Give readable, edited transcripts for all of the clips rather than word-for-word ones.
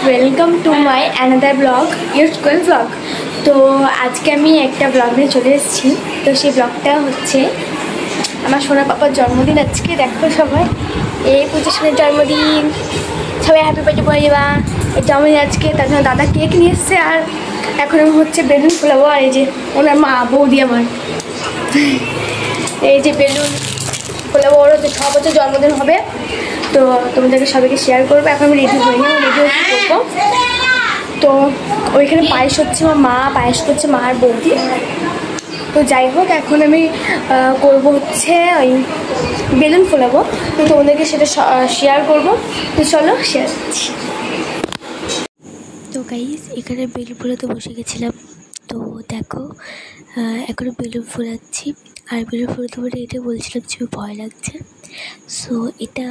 Welcome to my another blog your school blog. তো আজকে আমি একটা ব্লগ নিয়ে চলে এসেছি। তো সেই ব্লগটা হচ্ছে আমার সোনা পাপার জন্মদিন। আজকে দেখো সবাই, এই 25 জন্মদিন, সবাই হ্যাপি বার্থডে বলে দেবা। এই জন্মদিন আজকে, তার জন্য দাদা কেক নিয়ে এসছে। আর এখন আমি হচ্ছে বেলুন ফোলাবো। আর এই যে ওনার মা বৌদি আমার, এই যে বেলুন ফোলাবো। ওর হচ্ছে 6 বছর জন্মদিন হবে। তো তোমাদেরকে সবাইকে শেয়ার করবো। এখন আমি রেডি হই না, রেডি হয়ে করবো। তো ওইখানে পায়েস হচ্ছে, আমার মা পায়েস করছে, মা আর বৌদি। তো যাই হোক, এখন আমি করবো হচ্ছে ওই বেলুন ফোলাবো। তো তোমাদেরকে সেটা শেয়ার করবো। তো চলো শেয়ার করছি। তো গাইস, এখানে বেলুন ফোলাতে বসে গেছিলাম। তো দেখো, এখন বেলুন ফোলাচ্ছি। আর বেলুন ফোলাতে বলে এটা বলছিলাম যে ভয় লাগছে। সো এটা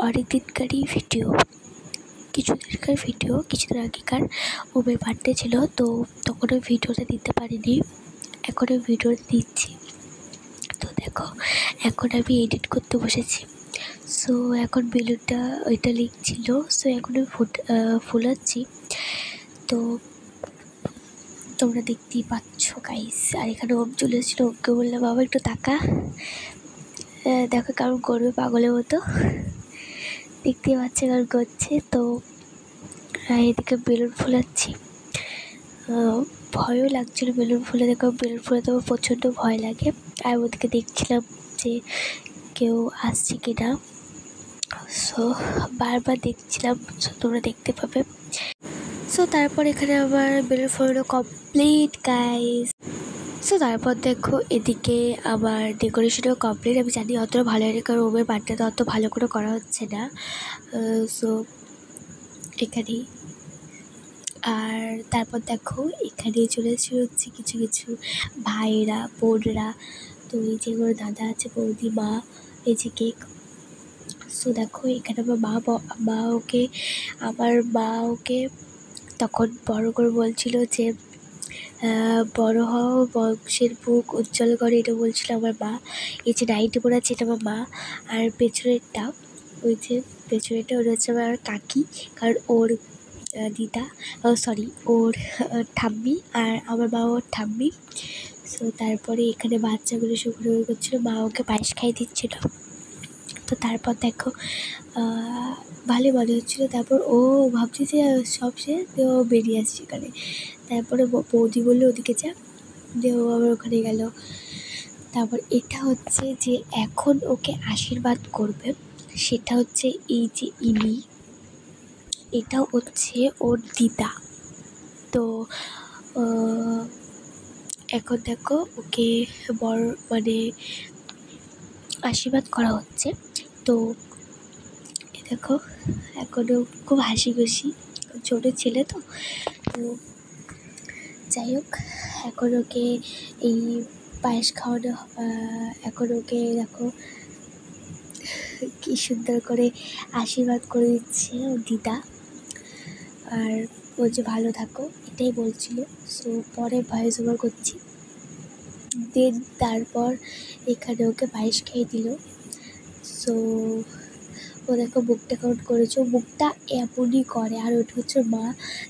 অনেক দিনকারই ভিডিও, কিছুদিনকার ভিডিও, কিছুদিন আগেকার ওমের বার্থডে ছিল। তো তখন ওই ভিডিওটা দিতে পারিনি, এখন ওই ভিডিওটা দিচ্ছি। তো দেখো, এখন আমি এডিট করতে বসেছি। সো এখন বেলুনটা ওইটা লিখছিল। সো এখন আমি ফোলাচ্ছি। তো তোমরা দেখতেই পাচ্ছ গাইস। আর এখানে ওম চলে এসেছিলো, ওকে বললাম বাবা একটু তাকা, দেখো কারণ করবে পাগলের মতো, দেখতেই পাচ্ছে কারণ করছে। তো এদিকে বেলুন ফোলাচ্ছি, ভয়ও লাগছিলো বেলুন ফুলে। দেখো বেলুন ফুলাতে আমার প্রচণ্ড ভয় লাগে। আর ওদিকে দেখছিলাম যে কেউ আসছে কি না। সো বারবার দেখছিলাম, সো তোমরা দেখতে পাবে। সো তারপর এখানে আমার বেলুন ফোলানো কমপ্লিট গাইস। সো তারপর দেখো এদিকে আমার ডেকোরেশনও কমপ্লিট। আমি জানি অতটা ভালো হয়নি, কারণ ওমের বার্থডেতে অত ভালো করে করা হচ্ছে না। সো এখানেই। আর তারপর দেখো এখানে চলে হচ্ছে কিছু কিছু ভাইরা বোনরা। তো এই যে ওর দাদা আছে, বৌদি, মা, এই যে কেক। সো দেখো এখানে আমার মা ওকে তখন বড় করে বলছিল যে বড় হও, বংশের বুক উজ্জ্বল করে, এটা বলছিল আমার মা। এই যে নাইটি পরে আছে এটা আমার মা। আর পেছনেরটা, ওই যে পেছনেরটা ওটা হচ্ছে আমার কাকি, কারণ ওর দিদা, ওর ঠাম্মি, আর আমার মা ওর ঠাম্মি। সো তারপরে এখানে বাচ্চাগুলো সব ঘুরে করছিলো, মা ওকে পায়েস খাইয়ে দিচ্ছিলো। তো তারপর দেখো ভালো মনে হচ্ছিলো। তারপর ও ভাবছি যে সব শেষ, দিয়ে ও বেরিয়ে আসছে এখানে। তারপরে বৌদি বললো ওদিকে যা, দিয়ে ও আবার ওখানে গেল। তারপর এটা হচ্ছে যে এখন ওকে আশীর্বাদ করবে, সেটা হচ্ছে এই যে ইনি, এটা হচ্ছে ওর দিদা। তো এখন দেখো ওকে বড় মানে আশীর্বাদ করা হচ্ছে। তো দেখো এখনও খুব হাসি খুশি, ছোটো ছেলে তো। তো যাই হোক, এখন ওকে এই পায়েস খাওয়ানো, এখন ওকে দেখো কী সুন্দর করে আশীর্বাদ করে দিচ্ছে ওর দিদা। আর ও যে ভালো থাকো এটাই বলছিল। সো পরে ভয়েস ওভার করছি। দেন তারপর এখানে ওকে পায়েস খেয়ে দিল। সো ও দেখো বুকটা কাউন্ট করেছে, ও বুকটা এমনই করে। আর ওটা হচ্ছে মা,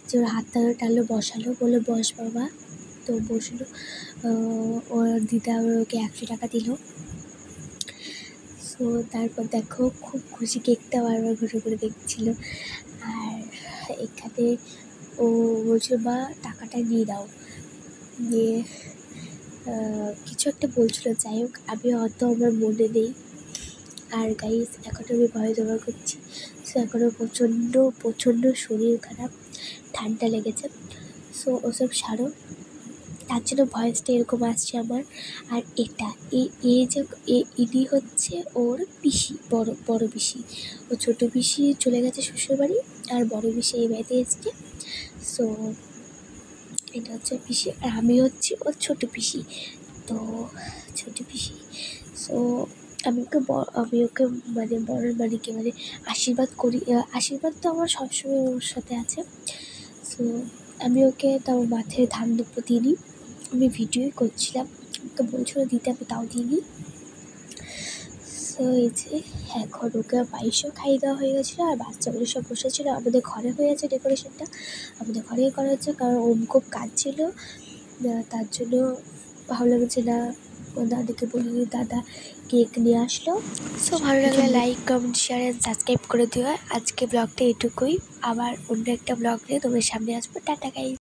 যে ওর হাতটা টানলো, বসালো, বলে বস বাবা। তো বসলো। ওর দিদা আবার ওকে 100 টাকা দিল। সো তারপর দেখো খুব খুশি, কেকটা বারবার ঘুরে ঘুরে দেখছিল। আর এখানে ও বলছিল মা টাকাটা নিয়ে দাও, দিয়ে কিছু একটা বলছিল। যাই হোক, আমি অত আমার মনে নেই। আর গাইস এখন আমি ভয় জমা করছি। সো এখনও প্রচণ্ড শরীর খারাপ, ঠান্ডা লেগেছে। সো ওসব সারো, তার জন্য ভয়েসটা এরকম আসছে আমার। আর এটা ইনি হচ্ছে ওর পিসি, বড় পিসি। ও ছোটো পিসি চলে গেছে শ্বশুরবাড়ি, আর বড় পিসি এই বাড়িতে এসছে। সো এটা হচ্ছে পিসি, আর আমি হচ্ছি ওর ছোটো পিসি। তো ছোটো পিসি। সো আমি ওকে মানে বড় মানিকে মানে আশীর্বাদ করি। আশীর্বাদ তো আমার সবসময় ওর সাথে আছে। সো আমি ওকে তাও মাথায় ধান দুপুর দিইনি, আমি ভিডিওই করছিলাম, ওকে বলছিল দিতে, আমি তাও দিইনি। সো এই যে এখন ওকে পায়েসও খাইয়ে দেওয়া হয়ে গেছিলো, আর বাচ্চাগুলো সব বসেছিলো। আমাদের ঘরে হয়ে আছে ডেকোরেশনটা, আমাদের ঘরেই করা হচ্ছে, কারণ ওম খুব কাঁদছিল, তার জন্য ভাবলাম যে না, দাদাকে বলি, দাদা কেক নিয়ে আসলো। সো ভালো লাগলে like, comment, share and subscribe করে দিও। আজকে ব্লগটা এটুকুই, আবার অন্য একটা ব্লগ নিয়ে তোমার সামনে আসবো। Tata guys.